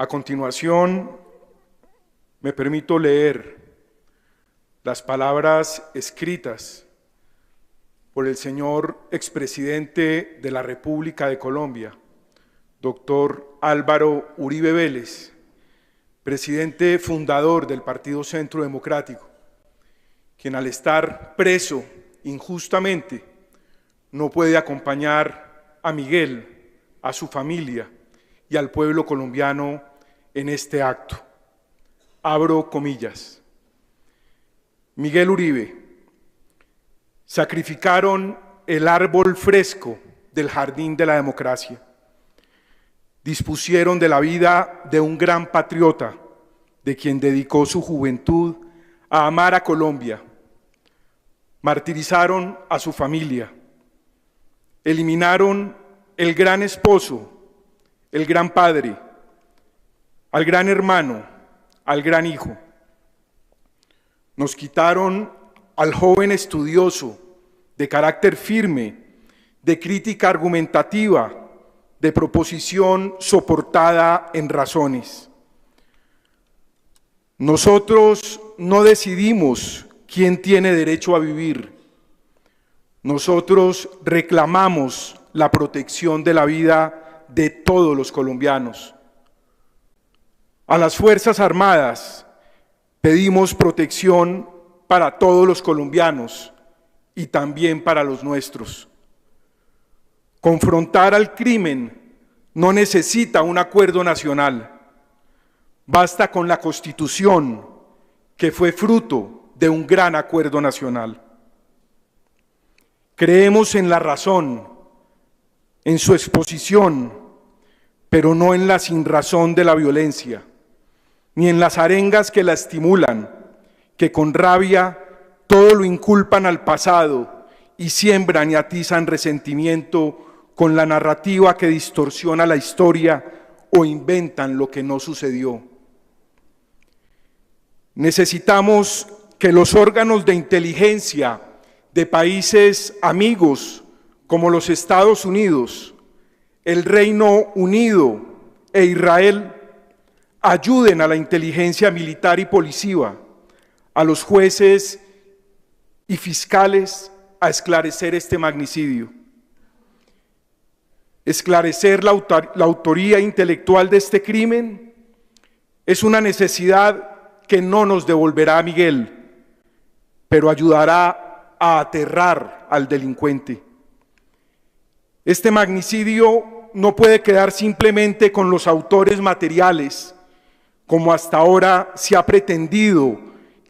A continuación, me permito leer las palabras escritas por el señor expresidente de la República de Colombia, doctor Álvaro Uribe Vélez, presidente fundador del Partido Centro Democrático, quien al estar preso injustamente no puede acompañar a Miguel, a su familia y al pueblo colombiano en este acto. Abro comillas. Miguel Uribe: sacrificaron el árbol fresco del jardín de la democracia. Dispusieron de la vida de un gran patriota, de quien dedicó su juventud a amar a Colombia. Martirizaron a su familia. Eliminaron el gran esposo, el gran padre, al gran hermano, al gran hijo. Nos quitaron al joven estudioso, de carácter firme, de crítica argumentativa, de proposición soportada en razones. Nosotros no decidimos quién tiene derecho a vivir. Nosotros reclamamos la protección de la vida de todos los colombianos. A las Fuerzas Armadas pedimos protección para todos los colombianos y también para los nuestros. Confrontar al crimen no necesita un acuerdo nacional. Basta con la Constitución, que fue fruto de un gran acuerdo nacional. Creemos en la razón, en su exposición, pero no en la sinrazón de la violencia, ni en las arengas que la estimulan, que con rabia todo lo inculpan al pasado y siembran y atizan resentimiento con la narrativa que distorsiona la historia o inventan lo que no sucedió. Necesitamos que los órganos de inteligencia de países amigos como los Estados Unidos, el Reino Unido e Israel ayuden a la inteligencia militar y policía, a los jueces y fiscales a esclarecer este magnicidio. Esclarecer la autoría intelectual de este crimen es una necesidad que no nos devolverá a Miguel, pero ayudará a aterrar al delincuente. Este magnicidio no puede quedar simplemente con los autores materiales, como hasta ahora se ha pretendido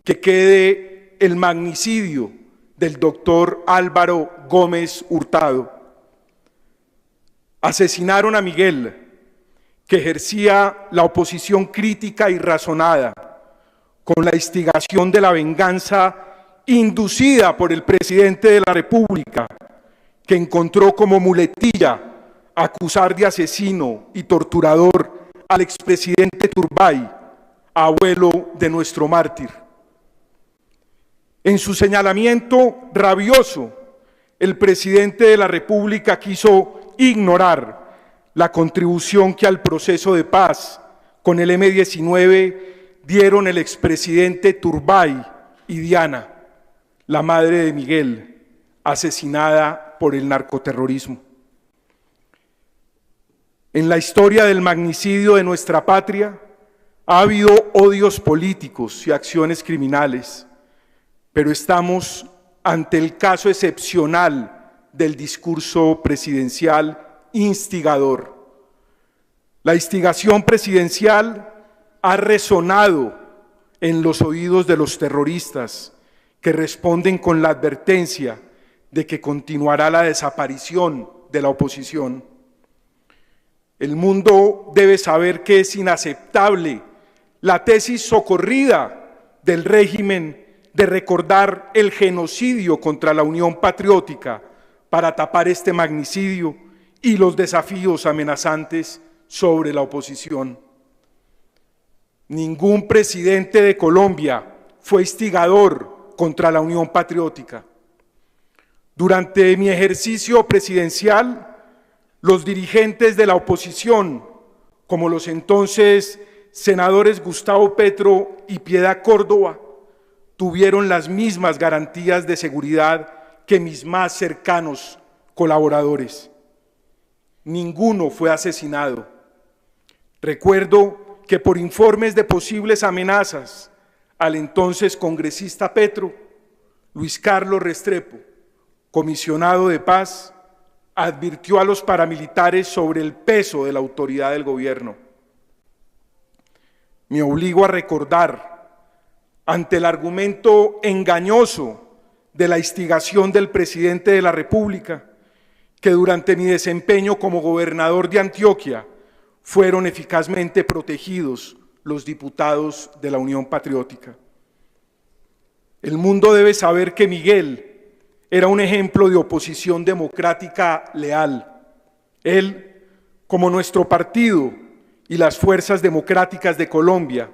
que quede el magnicidio del doctor Álvaro Gómez Hurtado. Asesinaron a Miguel, que ejercía la oposición crítica y razonada, con la instigación de la venganza inducida por el presidente de la República, que encontró como muletilla acusar de asesino y torturador al expresidente Turbay, abuelo de nuestro mártir. En su señalamiento rabioso, el presidente de la República quiso ignorar la contribución que al proceso de paz con el M-19 dieron el expresidente Turbay y Diana, la madre de Miguel, asesinada por el narcoterrorismo. En la historia del magnicidio de nuestra patria ha habido odios políticos y acciones criminales, pero estamos ante el caso excepcional del discurso presidencial instigador. La instigación presidencial ha resonado en los oídos de los terroristas, que responden con la advertencia de que continuará la desaparición de la oposición. El mundo debe saber que es inaceptable la tesis socorrida del régimen de recordar el genocidio contra la Unión Patriótica para tapar este magnicidio y los desafíos amenazantes sobre la oposición. Ningún presidente de Colombia fue instigador contra la Unión Patriótica. Durante mi ejercicio presidencial, los dirigentes de la oposición como los entonces senadores Gustavo Petro y Piedad Córdoba, tuvieron las mismas garantías de seguridad que mis más cercanos colaboradores. Ninguno fue asesinado. Recuerdo que por informes de posibles amenazas al entonces congresista Petro, Luis Carlos Restrepo, comisionado de paz, advirtió a los paramilitares sobre el peso de la autoridad del gobierno. Me obligo a recordar, ante el argumento engañoso de la instigación del presidente de la República, que durante mi desempeño como gobernador de Antioquia fueron eficazmente protegidos los diputados de la Unión Patriótica. El mundo debe saber que Miguel era un ejemplo de oposición democrática leal. Él, como nuestro partido y las fuerzas democráticas de Colombia,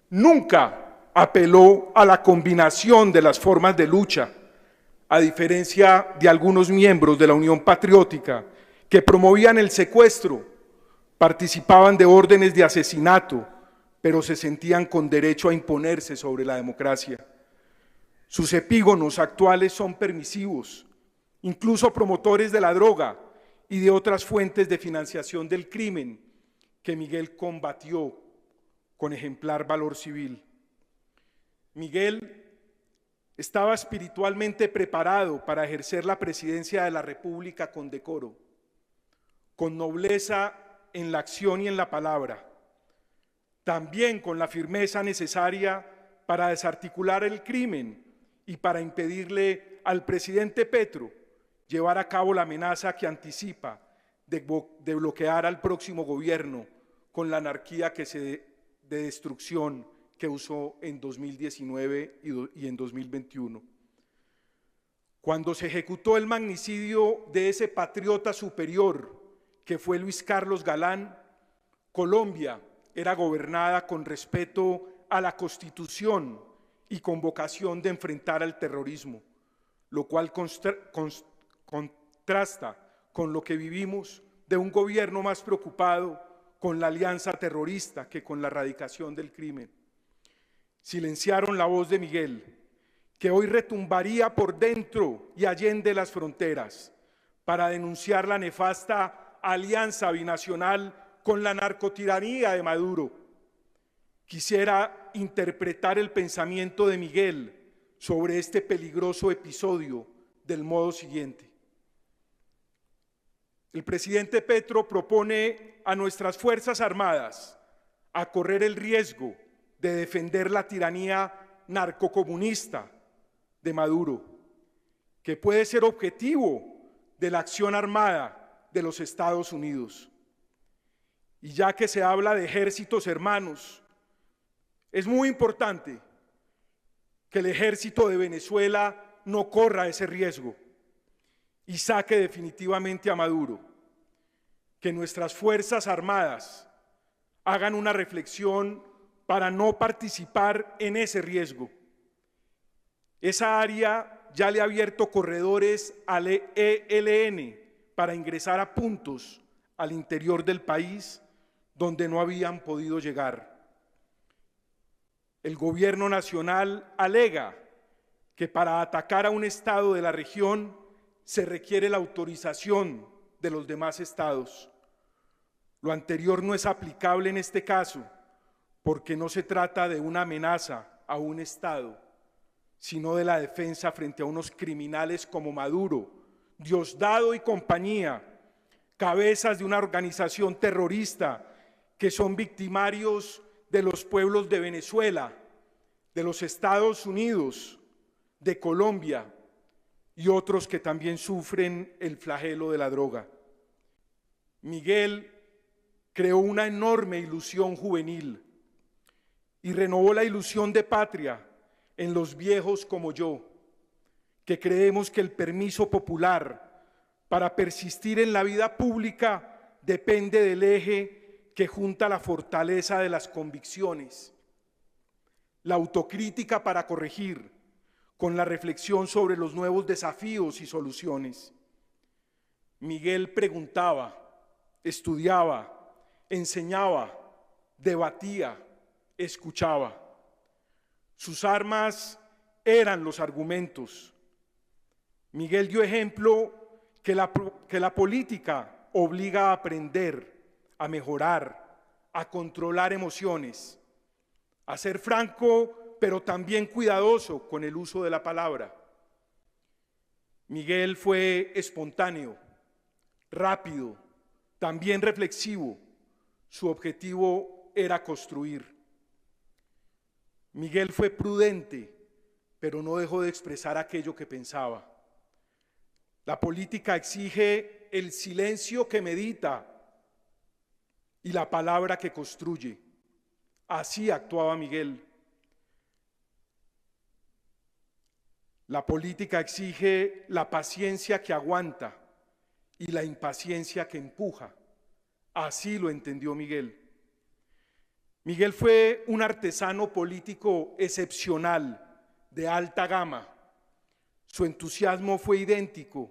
nunca apeló a la combinación de las formas de lucha, a diferencia de algunos miembros de la Unión Patriótica que promovían el secuestro, participaban de órdenes de asesinato, pero se sentían con derecho a imponerse sobre la democracia. Sus epígonos actuales son permisivos, incluso promotores de la droga y de otras fuentes de financiación del crimen que Miguel combatió con ejemplar valor civil. Miguel estaba espiritualmente preparado para ejercer la presidencia de la República con decoro, con nobleza en la acción y en la palabra, también con la firmeza necesaria para desarticular el crimen y para impedirle al presidente Petro llevar a cabo la amenaza que anticipa de bloquear al próximo gobierno con la anarquía de destrucción que usó en 2019 y en 2021. Cuando se ejecutó el magnicidio de ese patriota superior que fue Luis Carlos Galán, Colombia era gobernada con respeto a la Constitución y con vocación de enfrentar al terrorismo, lo cual contrasta con lo que vivimos de un gobierno más preocupado con la alianza terrorista que con la erradicación del crimen. Silenciaron la voz de Miguel, que hoy retumbaría por dentro y allende las fronteras, para denunciar la nefasta alianza binacional con la narcotiranía de Maduro. Quisiera interpretar el pensamiento de Miguel sobre este peligroso episodio del modo siguiente. El presidente Petro propone a nuestras Fuerzas Armadas a correr el riesgo de defender la tiranía narcocomunista de Maduro, que puede ser objetivo de la acción armada de los Estados Unidos. Y ya que se habla de ejércitos hermanos, es muy importante que el ejército de Venezuela no corra ese riesgo y saque definitivamente a Maduro. Que nuestras Fuerzas Armadas hagan una reflexión para no participar en ese riesgo. Esa área ya le ha abierto corredores al ELN para ingresar a puntos al interior del país donde no habían podido llegar. El gobierno nacional alega que para atacar a un estado de la región se requiere la autorización de los demás estados. Lo anterior no es aplicable en este caso, porque no se trata de una amenaza a un estado, sino de la defensa frente a unos criminales como Maduro, Diosdado y compañía, cabezas de una organización terrorista que son victimarios de los pueblos de Venezuela, de los Estados Unidos, de Colombia y otros que también sufren el flagelo de la droga. Miguel creó una enorme ilusión juvenil y renovó la ilusión de patria en los viejos como yo, que creemos que el permiso popular para persistir en la vida pública depende del eje que junta la fortaleza de las convicciones, la autocrítica para corregir, con la reflexión sobre los nuevos desafíos y soluciones. Miguel preguntaba, estudiaba, enseñaba, debatía, escuchaba. Sus armas eran los argumentos. Miguel dio ejemplo que la política obliga a aprender, a mejorar, a controlar emociones, a ser franco, pero también cuidadoso con el uso de la palabra. Miguel fue espontáneo, rápido, también reflexivo. Su objetivo era construir. Miguel fue prudente, pero no dejó de expresar aquello que pensaba. La política exige el silencio que medita y la palabra que construye. Así actuaba Miguel. La política exige la paciencia que aguanta y la impaciencia que empuja. Así lo entendió Miguel. Miguel fue un artesano político excepcional, de alta gama. Su entusiasmo fue idéntico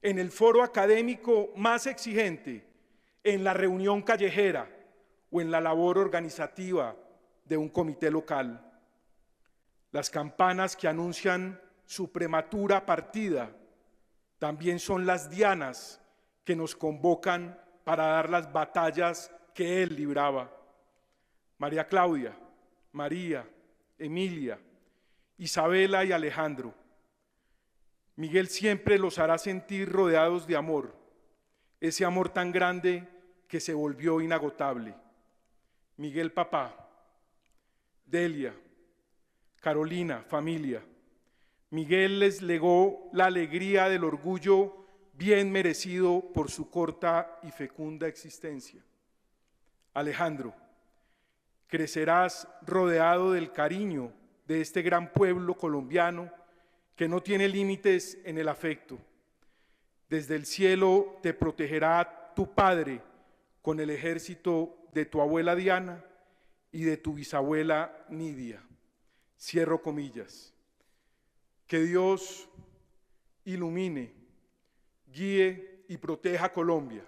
en el foro académico más exigente, en la reunión callejera o en la labor organizativa de un comité local. Las campanas que anuncian su prematura partida también son las dianas que nos convocan para dar las batallas que él libraba. María Claudia, María, Emilia, Isabela y Alejandro. Miguel siempre los hará sentir rodeados de amor, ese amor tan grande que se volvió inagotable. Miguel papá, Delia, Carolina, familia. Miguel les legó la alegría del orgullo bien merecido por su corta y fecunda existencia. Alejandro, crecerás rodeado del cariño de este gran pueblo colombiano que no tiene límites en el afecto. Desde el cielo te protegerá tu Padre con el ejército de tu abuela Diana y de tu bisabuela Nidia. Cierro comillas. Que Dios ilumine, guíe y proteja a Colombia.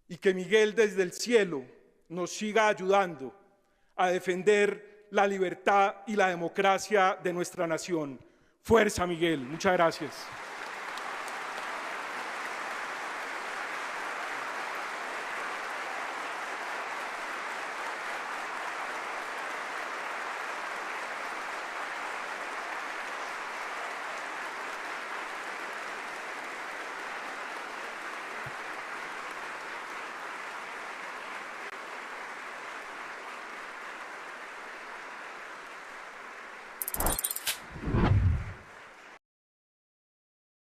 Y que Miguel desde el cielo nos siga ayudando a defender la libertad y la democracia de nuestra nación. Fuerza, Miguel. Muchas gracias.